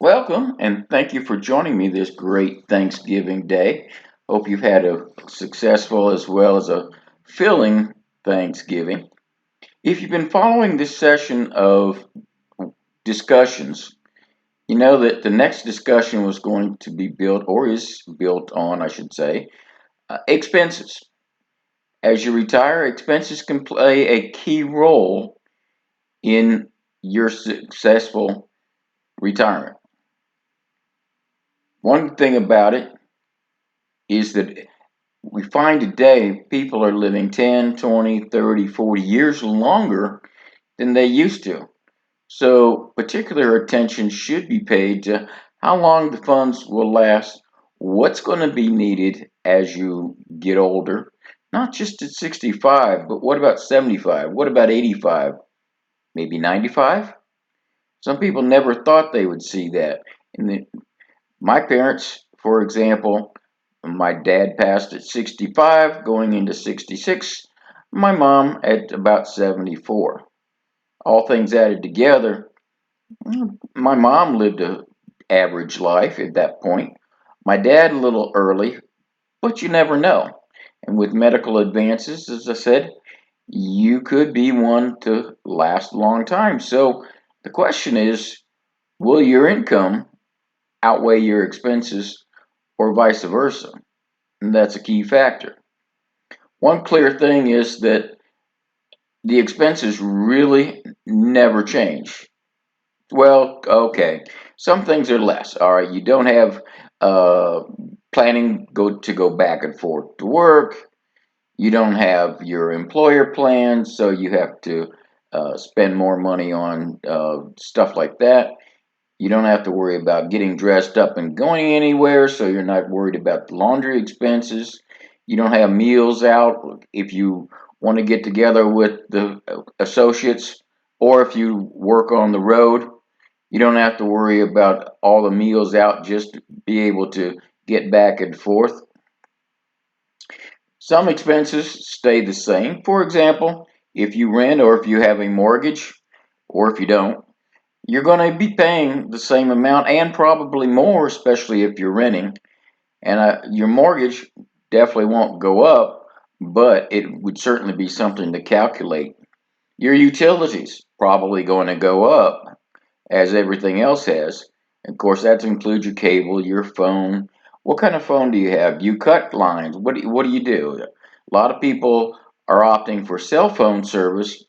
Welcome and thank you for joining me this great Thanksgiving Day. Hope you've had a successful as well as a filling Thanksgiving. If you've been following this session of discussions, you know that the next discussion was going to be built, or is built on, I should say, expenses. As you retire, expenses can play a key role in your successful retirement. One thing about it is that we find today people are living 10, 20, 30, 40 years longer than they used to. So, particular attention should be paid to how long the funds will last, what's going to be needed as you get older, not just at 65, but what about 75? What about 85? Maybe 95? Some people never thought they would see that. My parents, for example, my dad passed at 65, going into 66. My mom at about 74. All things added together, my mom lived a average life at that point. My dad a little early, but you never know. And with medical advances, as I said, you could be one to last a long time. So the question is, will your income outweigh your expenses or vice versa? And that's a key factor. One clear thing is that the expenses really never change. Well, okay, some things are less. All right, you don't have uh, planning go back and forth to work. You don't have your employer plan, so you have to spend more money on stuff like that. You don't have to worry about getting dressed up and going anywhere, so you're not worried about the laundry expenses. You don't have meals out if you want to get together with the associates, or if you work on the road. You don't have to worry about all the meals out just to be able to get back and forth. Some expenses stay the same. For example, if you rent or if you have a mortgage, or if you don't, you're going to be paying the same amount and probably more, especially if you're renting. And your mortgage definitely won't go up, but it would certainly be something to calculate. Your utilities probably going to go up as everything else has. Of course, that includes your cable, your phone. What kind of phone do you have? Do you cut lines? What do you do? A lot of people are opting for cell phone service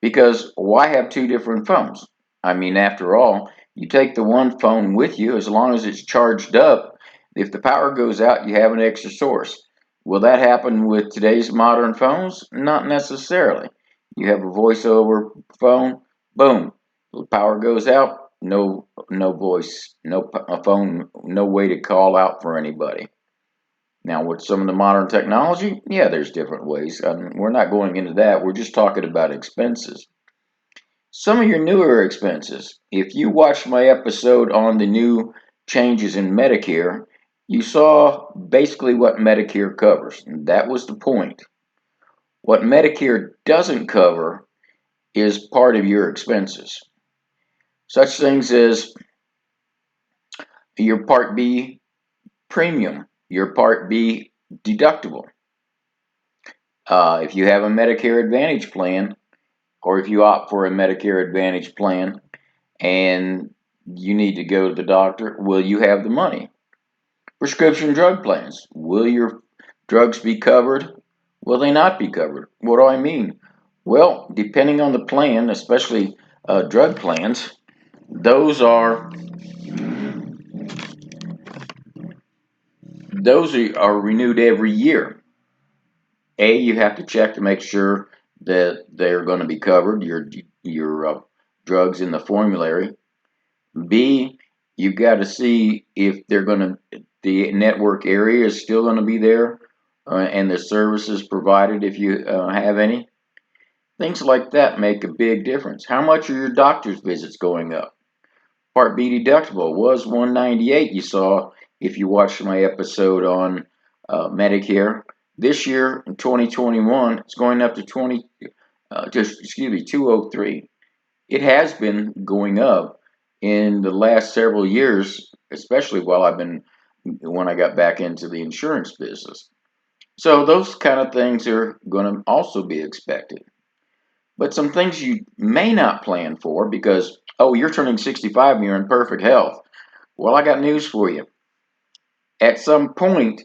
because why have two different phones? I mean, after all, you take the one phone with you as long as it's charged up. If the power goes out, you have an extra source. Will that happen with today's modern phones? Not necessarily. You have a voice over phone, boom, the power goes out, no voice, a phone, no way to call out for anybody. Now, with some of the modern technology, yeah, there's different ways. We're not going into that. We're just talking about expenses. Some of your newer expenses. If you watched my episode on the new changes in Medicare, you saw basically what Medicare covers. And that was the point. What Medicare doesn't cover is part of your expenses. Such things as your Part B premium, your Part B deductible. If you have a Medicare Advantage plan, or if you opt for a Medicare Advantage plan and you need to go to the doctor, will you have the money? Prescription drug plans. Will your drugs be covered? Will they not be covered? What do I mean? Well, depending on the plan, especially drug plans, those are those are renewed every year. You have to check to make sure that they're going to be covered. Your drugs in the formulary. B, you've got to see if the network area is still going to be there, and the services provided if you have any. Things like that make a big difference. How much are your doctor's visits going up? Part B deductible was 198. You saw if you watched my episode on Medicare. This year in 2021, it's going up to 203. It has been going up, in the last several years, especially when I got back into the insurance business. So those kind of things are going to also be expected. But some things you may not plan for because, oh, you're turning 65 and you're in perfect health. Well, I got news for you. At some point,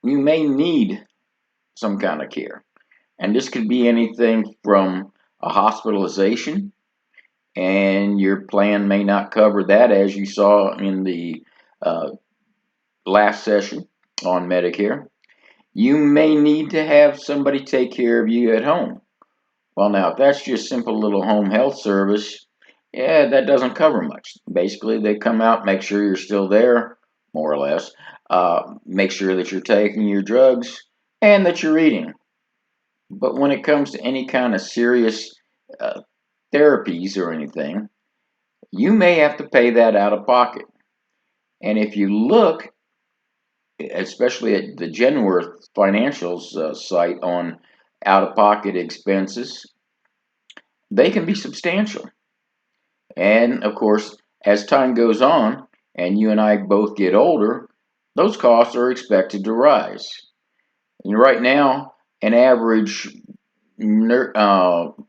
you may need some kind of care. And this could be anything from a hospitalization, and your plan may not cover that, as you saw in the uh, last session on Medicare. You may need to have somebody take care of you at home. Well, now, if that's just simple little home health service, yeah, that doesn't cover much. Basically, they come out, make sure you're still there, more or less, make sure that you're taking your drugs and that you're eating. But when it comes to any kind of serious uh, therapies or anything, you may have to pay that out of pocket. And if you look, especially at the Genworth Financials site on out of pocket expenses, they can be substantial. And of course, as time goes on and you and I both get older, those costs are expected to rise. And right now, an average adult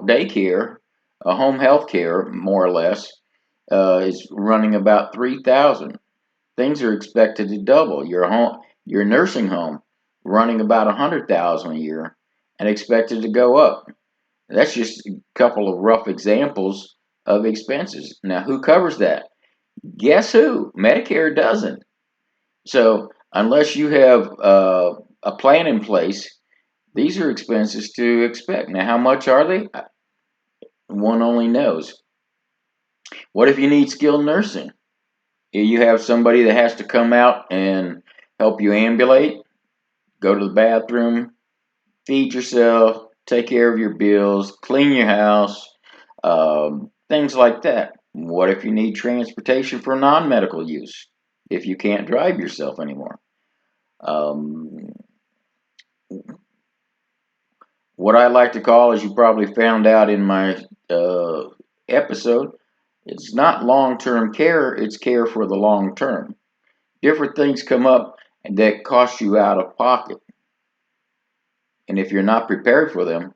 daycare, home health care, more or less, is running about 3,000. Things are expected to double. Your nursing home, running about 100,000 a year, and expected to go up. That's just a couple of rough examples of expenses. Now, who covers that? Guess who? Medicare doesn't. So, unless you have a plan in place, these are expenses to expect. Now, how much are they? One only knows. What if you need skilled nursing? You have somebody that has to come out and help you ambulate, go to the bathroom, feed yourself, take care of your bills, clean your house, things like that. What if you need transportation for non medical use? If you can't drive yourself anymore? Um, what I like to call, as you probably found out in my episode, it's not long term care, it's care for the long term. Different things come up that cost you out of pocket. And if you're not prepared for them,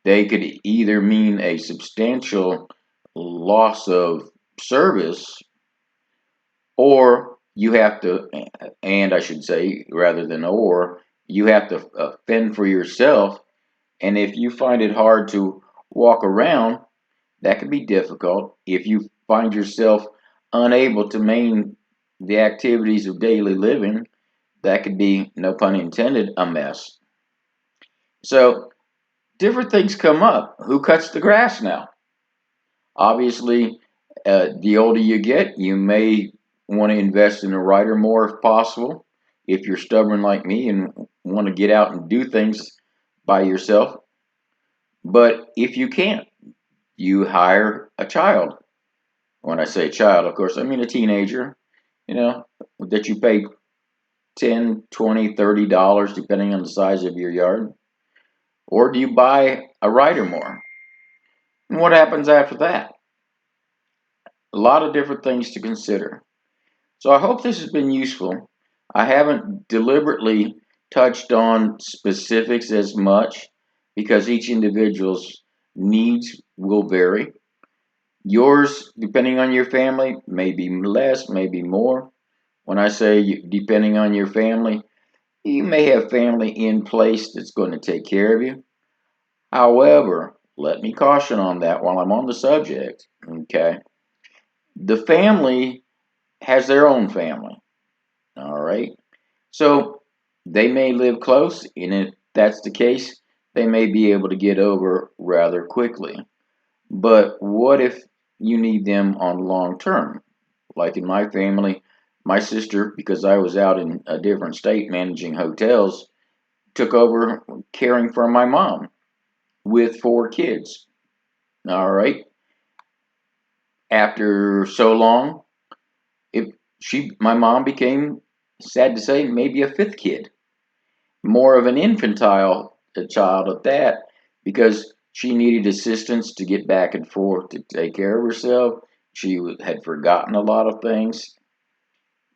they could either mean a substantial loss of service, or you have to, and I should say, rather than or, you have to fend for yourself. And if you find it hard to walk around, that could be difficult. If you find yourself unable to maintain the activities of daily living, that could be, no pun intended, a mess. So different things come up. Who cuts the grass now? Obviously, the older you get, you may want to invest in a rider more if possible. If you're stubborn like me and want to get out and do things by yourself. But if you can't, you hire a child. When I say child, of course, I mean a teenager, you know, that you pay 10, 20, $30, depending on the size of your yard. Or do you buy a rider more? And what happens after that? A lot of different things to consider. So I hope this has been useful. I haven't deliberately touched on specifics as much because each individual's needs will vary. Yours, depending on your family, may be less, maybe more. When I say depending on your family, you may have family in place that's going to take care of you. However, let me caution on that while I'm on the subject. Okay. The family has their own family. All right. So they may live close, and if that's the case, they may be able to get over rather quickly. But what if you need them on long term? Like in my family, my sister, because I was out in a different state managing hotels, took over caring for my mom with 4 kids. All right. After so long, my mom became, sad to say, maybe a fifth kid, more of an infantile child at that, because She needed assistance to get back and forth to take care of herself. She had forgotten a lot of things.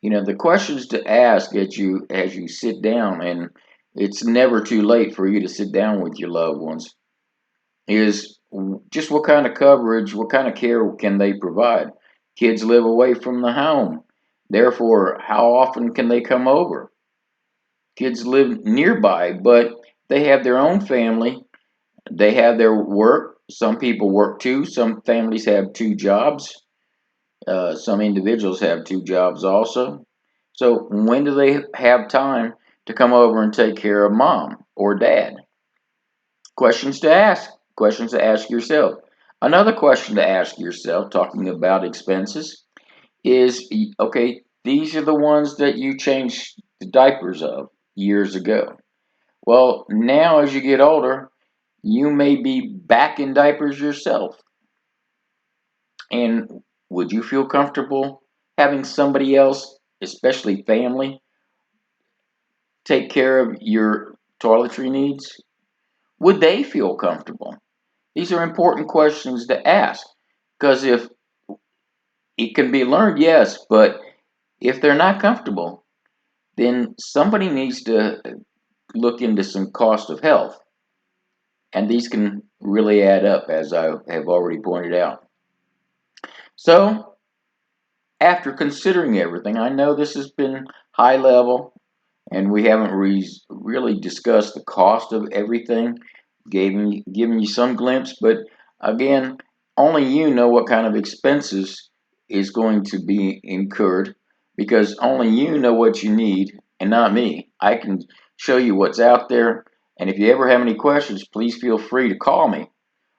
The questions to ask as you sit down, and it's never too late for you to sit down with your loved ones, is just what kind of coverage, what kind of care can they provide? Kids live away from the home. Therefore, how often can they come over? Kids live nearby, but they have their own family. They have their work. Some people work two. Some families have two jobs. Some individuals have two jobs also. So when do they have time to come over and take care of mom or dad? Questions to ask. Questions to ask yourself. Another question to ask yourself, talking about expenses, is okay, these are the ones that you changed the diapers of years ago. Well, now as you get older, you may be back in diapers yourself. And would you feel comfortable having somebody else, especially family, take care of your toiletry needs? Would they feel comfortable? These are important questions to ask because if it can be learned, yes, but if they're not comfortable, then somebody needs to look into some cost of health. And these can really add up, as I have already pointed out. So, after considering everything, I know this has been high level and we haven't really discussed the cost of everything, giving you some glimpse, but again, only you know what kind of expenses is going to be incurred because only you know what you need and not me. I can show you what's out there, and if you ever have any questions, please feel free to call me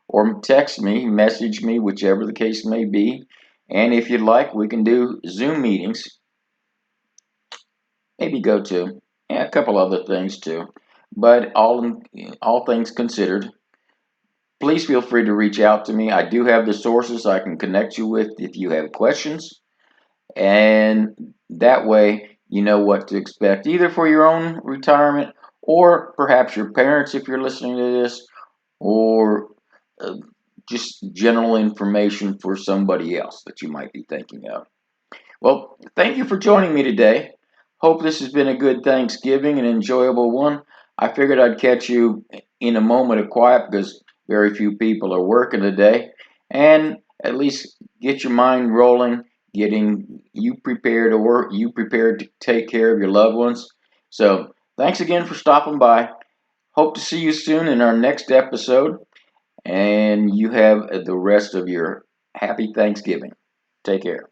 or text me, message me, whichever the case may be. And if you'd like, we can do Zoom meetings, maybe go to, and a couple other things too. But all things considered, please feel free to reach out to me. I do have the sources I can connect you with if you have questions, and that way you know what to expect, either for your own retirement or perhaps your parents if you're listening to this, or uh, just general information for somebody else that you might be thinking of. Well, thank you for joining me today. Hope this has been a good Thanksgiving, an enjoyable one. I figured I'd catch you in a moment of quiet because very few people are working today, and at least get your mind rolling, getting you prepared to work, you prepared to take care of your loved ones. So, thanks again for stopping by. Hope to see you soon in our next episode, and you have the rest of your happy Thanksgiving. Take care.